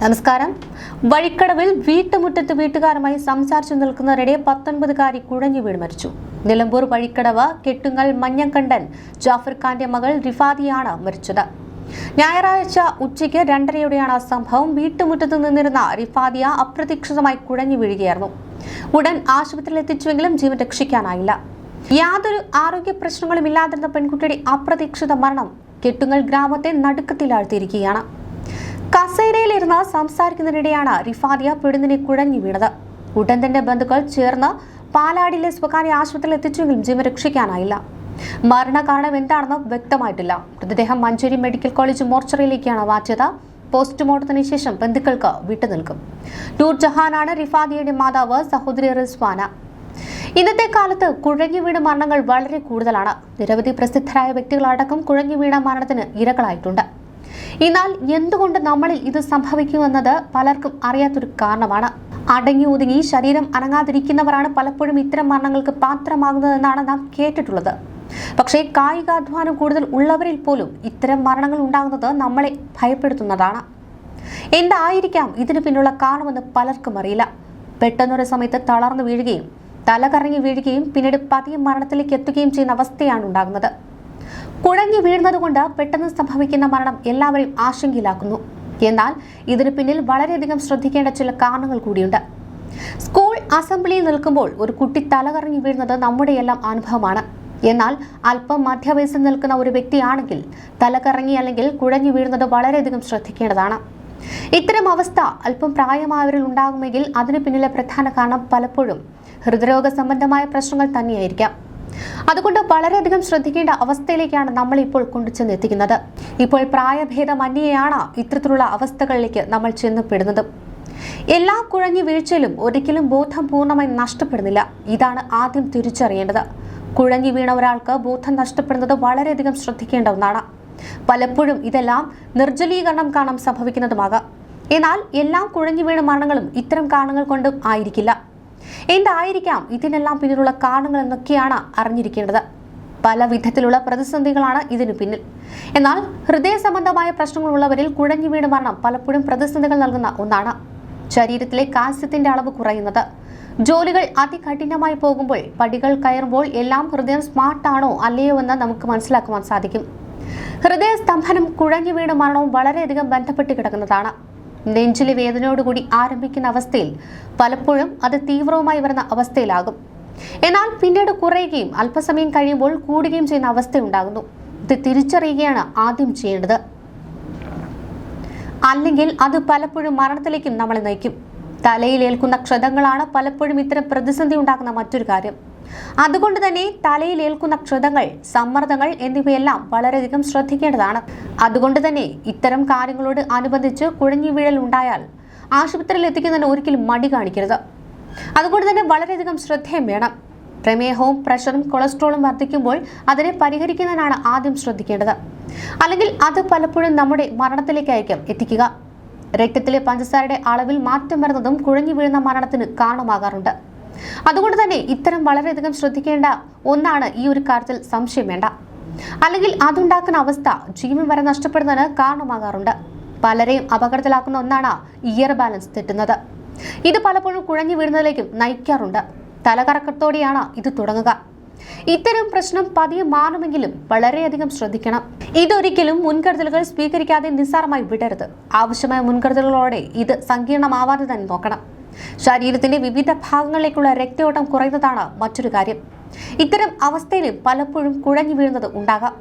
നമസ്കാരം. വഴിക്കടവിൽ വീട്ടുമുറ്റത്ത് വീട്ടുകാരുമായി സംസാരിച്ചു നിൽക്കുന്നവരുടെ 19-കാരി കുഴഞ്ഞു വീണ് മരിച്ചു. നിലമ്പൂർ വഴിക്കടവ് കെട്ടുങ്ങൽ മഞ്ഞക്കണ്ടൻ ജാഫർ ഖാന്റെ മകൾ റിഫാദിയാണ് മരിച്ചത്. ഞായറാഴ്ച ഉച്ചയ്ക്ക് 2:30-യോടെയാണ് സംഭവം. വീട്ടുമുറ്റത്ത് നിന്നിരുന്ന റിഫാദിയ അപ്രതീക്ഷിതമായി കുഴഞ്ഞു വീഴുകയായിരുന്നു. ഉടൻ ആശുപത്രിയിൽ എത്തിച്ചുവെങ്കിലും ജീവൻ രക്ഷിക്കാനായില്ല. യാതൊരു ആരോഗ്യ പ്രശ്നങ്ങളും ഇല്ലാതിരുന്ന പെൺകുട്ടിയുടെ അപ്രതീക്ഷിത മരണം കെട്ടുങ്ങൽ ഗ്രാമത്തെ നടുക്കത്തിലാഴ്ത്തിയിരിക്കുകയാണ്. കസേരയിലിരുന്ന് സംസാരിക്കുന്നതിനിടെയാണ് റിഫാദിയ പെടുന്നിനെ കുഴഞ്ഞു വീണത്. ഉടൻ തന്നെ ബന്ധുക്കൾ ചേർന്ന് പാലാടിയിലെ സ്വകാര്യ ആശുപത്രിയിൽ എത്തിച്ചെങ്കിലും ജീവൻ രക്ഷിക്കാനായില്ല. മരണകാരണം എന്താണെന്ന് വ്യക്തമായിട്ടില്ല. മൃതദേഹം മഞ്ചേരി മെഡിക്കൽ കോളേജ് മോർച്ചറിയിലേക്കാണ് മാറ്റിയത്. പോസ്റ്റ്മോർട്ടത്തിന് ശേഷം ബന്ധുക്കൾക്ക് വിട്ടുനിൽക്കും. നൂർജഹാനാണ് റിഫാദിയയുടെ മാതാവ്. സഹോദരി റിസ്വാന. ഇന്നത്തെ കാലത്ത് കുഴഞ്ഞു വീണ മരണങ്ങൾ വളരെ കൂടുതലാണ്. നിരവധി പ്രസിദ്ധരായ വ്യക്തികളടക്കം കുഴഞ്ഞു വീണ മരണത്തിന് ഇരകളായിട്ടുണ്ട്. എന്നാൽ എന്തുകൊണ്ട് നമ്മളിൽ ഇത് സംഭവിക്കുമെന്നത് പലർക്കും അറിയാത്തൊരു കാരണമാണ്. അടങ്ങി ഒതുങ്ങി ശരീരം അനങ്ങാതിരിക്കുന്നവരാണ് പലപ്പോഴും ഇത്തരം മരണങ്ങൾക്ക് പാത്രമാകുന്നതെന്നാണ് നാം കേട്ടിട്ടുള്ളത്. പക്ഷേ കായികാധ്വാനം കൂടുതൽ ഉള്ളവരിൽ പോലും ഇത്തരം മരണങ്ങൾ ഉണ്ടാകുന്നത് നമ്മളെ ഭയപ്പെടുത്തുന്നതാണ്. എന്തായിരിക്കാം ഇതിന് പിന്നിലുള്ള കാരണമെന്ന് പലർക്കും അറിയില്ല. പെട്ടെന്നൊരു സമയത്ത് തളർന്നു വീഴുകയും തലകറങ്ങി വീഴുകയും പിന്നീട് പതിയെ മരണത്തിലേക്ക് എത്തുകയും ചെയ്യുന്ന അവസ്ഥയാണ് ഉണ്ടാകുന്നത്. കുഴഞ്ഞു വീഴുന്നത് കൊണ്ട് പെട്ടെന്ന് സംഭവിക്കുന്ന മരണം എല്ലാവരെയും ആശങ്കയിലാക്കുന്നു. എന്നാൽ ഇതിന് പിന്നിൽ വളരെയധികം ശ്രദ്ധിക്കേണ്ട ചില കാരണങ്ങൾ കൂടിയുണ്ട്. സ്കൂൾ അസംബ്ലിയിൽ നിൽക്കുമ്പോൾ ഒരു കുട്ടി തലകറങ്ങി വീഴുന്നത് നമ്മുടെയെല്ലാം അനുഭവമാണ്. എന്നാൽ അല്പം മധ്യവയസ്സിൽ നിൽക്കുന്ന ഒരു വ്യക്തിയാണെങ്കിൽ തലകറങ്ങി അല്ലെങ്കിൽ കുഴഞ്ഞു വീഴുന്നത് വളരെയധികം ശ്രദ്ധിക്കേണ്ടതാണ്. ഇത്തരം അവസ്ഥ അല്പം പ്രായമായവരിൽ ഉണ്ടാകുമെങ്കിൽ അതിന് പിന്നിലെ പ്രധാന കാരണം പലപ്പോഴും ഹൃദ്രോഗ സംബന്ധമായ പ്രശ്നങ്ങൾ തന്നെയായിരിക്കാം. അതുകൊണ്ട് വളരെയധികം ശ്രദ്ധിക്കേണ്ട അവസ്ഥയിലേക്കാണ് നമ്മൾ ഇപ്പോൾ കൊണ്ടുചെന്നെത്തിക്കുന്നത്. ഇപ്പോൾ പ്രായഭേദമന്യേയാണ് ഇത്തരത്തിലുള്ള അവസ്ഥകളിലേക്ക് നമ്മൾ ചെന്നപ്പെടുന്നത്. എല്ലാ കുഴഞ്ഞു വീഴ്ചയിലും ഒരിക്കലും ബോധം പൂർണ്ണമായി നഷ്ടപ്പെടുന്നില്ല. ഇതാണ് ആദ്യം തിരിച്ചറിയേണ്ടത്. കുഴഞ്ഞു വീണ ഒരാൾക്ക് ബോധം നഷ്ടപ്പെടുന്നത് വളരെയധികം ശ്രദ്ധിക്കേണ്ട ഒന്നാണ്. പലപ്പോഴും ഇതെല്ലാം നിർജ്ജലീകരണം കാരണം സംഭവിക്കുന്നതുമാകാം. എന്നാൽ എല്ലാ കുഴഞ്ഞു വീണ മരണങ്ങളും ഇത്തരം കാരണങ്ങൾ കൊണ്ടും ആയിരിക്കില്ല. എന്തായിരിക്കാം ഇതിനെല്ലാം പിന്നിലുള്ള കാരണങ്ങൾ എന്നൊക്കെയാണ് അറിഞ്ഞിരിക്കേണ്ടത്. പല വിധത്തിലുള്ള പ്രതിസന്ധികളാണ് ഇതിനു പിന്നിൽ. എന്നാൽ ഹൃദയ സംബന്ധമായ പ്രശ്നങ്ങളുള്ളവരിൽ കുഴഞ്ഞു വീണ മരണം പലപ്പോഴും പ്രതിസന്ധികൾ നൽകുന്ന ഒന്നാണ്. ശരീരത്തിലെ കാൽസ്യത്തിന്റെ അളവ് കുറയുന്നത്, ജോലികൾ അതികഠിനമായി പോകുമ്പോൾ, പടികൾ കയറുമ്പോൾ എല്ലാം ഹൃദയം സ്മാർട്ടാണോ അല്ലയോ എന്ന് നമുക്ക് മനസ്സിലാക്കുവാൻ സാധിക്കും. ഹൃദയ സ്തംഭനം കുഴഞ്ഞു വീണ മരണവും വളരെയധികം ബന്ധപ്പെട്ട് കിടക്കുന്നതാണ്. നെഞ്ചിലെ വേദനയോടുകൂടി ആരംഭിക്കുന്ന അവസ്ഥയിൽ പലപ്പോഴും അത് തീവ്രവുമായി വരുന്ന അവസ്ഥയിലാകും. എന്നാൽ പിന്നീട് കുറയുകയും അല്പസമയം കഴിയുമ്പോൾ കൂടുകയും ചെയ്യുന്ന അവസ്ഥയുണ്ടാകുന്നു. ഇത് തിരിച്ചറിയുകയാണ് ആദ്യം ചെയ്യേണ്ടത്. അല്ലെങ്കിൽ അത് പലപ്പോഴും മരണത്തിലേക്കും നമ്മളെ നയിക്കും. തലയിലേൽക്കുന്ന ക്ഷതങ്ങളാണ് പലപ്പോഴും ഇത്തരം പ്രതിസന്ധി ഉണ്ടാക്കുന്ന മറ്റൊരു കാര്യം. അതുകൊണ്ട് തന്നെ തലയിലേൽക്കുന്ന ക്ഷതങ്ങൾ, സമ്മർദ്ദങ്ങൾ എന്നിവയെല്ലാം വളരെയധികം ശ്രദ്ധിക്കേണ്ടതാണ്. അതുകൊണ്ട് തന്നെ ഇത്തരം കാര്യങ്ങളോട് അനുബന്ധിച്ച് കുഴഞ്ഞു വീഴൽ ഉണ്ടായാൽ ആശുപത്രിയിൽ എത്തിക്കുന്നതിന് ഒരിക്കലും മടി കാണിക്കരുത്. അതുകൊണ്ട് തന്നെ വളരെയധികം ശ്രദ്ധയും വേണം. പ്രമേഹവും പ്രഷറും കൊളസ്ട്രോളും വർദ്ധിക്കുമ്പോൾ അതിനെ പരിഹരിക്കുന്നതിനാണ് ആദ്യം ശ്രദ്ധിക്കേണ്ടത്. അല്ലെങ്കിൽ അത് പലപ്പോഴും നമ്മുടെ മരണത്തിലേക്കായിരിക്കും എത്തിക്കുക. രക്തത്തിലെ പഞ്ചസാരയുടെ അളവിൽ മാറ്റം വരുന്നതും കുഴഞ്ഞു വീഴുന്ന മരണത്തിന് കാരണമാകാറുണ്ട്. അതുകൊണ്ട് തന്നെ ഇത്തരം വളരെയധികം ശ്രദ്ധിക്കേണ്ട ഒന്നാണ് ഈ ഒരു കാര്യത്തിൽ സംശയം വേണ്ട. അല്ലെങ്കിൽ അതുണ്ടാക്കുന്ന അവസ്ഥ ജീവൻ വരെ നഷ്ടപ്പെടുന്നതിന് കാരണമാകാറുണ്ട്. പലരെയും അപകടത്തിലാക്കുന്ന ഒന്നാണ് ഇയർ ബാലൻസ് തെറ്റുന്നത്. ഇത് പലപ്പോഴും കുഴഞ്ഞു വീഴുന്നതിലേക്കും നയിക്കാറുണ്ട്. തലകറക്കത്തോടെയാണ് ഇത് തുടങ്ങുക. ഇത്തരം പ്രശ്നം പതിയെ മാറുമെങ്കിലും വളരെയധികം ശ്രദ്ധിക്കണം. ഇതൊരിക്കലും മുൻകരുതലുകൾ സ്വീകരിക്കാതെ നിസ്സാരമായി വിടരുത്. ആവശ്യമായ മുൻകരുതലുകളോടെ ഇത് സങ്കീർണമാവാതെ തന്നെ നോക്കണം. ശരീരത്തിന്റെ വിവിധ ഭാഗങ്ങളിലേക്കുള്ള രക്തയോട്ടം കുറയുന്നതാണ് മറ്റൊരു കാര്യം. ഇത്തരം അവസ്ഥയിലും പലപ്പോഴും കുഴഞ്ഞു വീഴുന്നത് ഉണ്ടാകാം.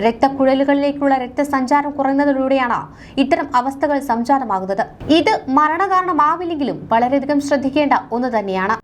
രക്തക്കുഴലുകളിലേക്കുള്ള രക്തസഞ്ചാരം കുറയുന്നതിലൂടെയാണ് ഇത്തരം അവസ്ഥകൾ സംജാതമാകുന്നത്. ഇത് മരണകാരണമാവില്ലെങ്കിലും വളരെയധികം ശ്രദ്ധിക്കേണ്ട ഒന്ന് തന്നെയാണ്.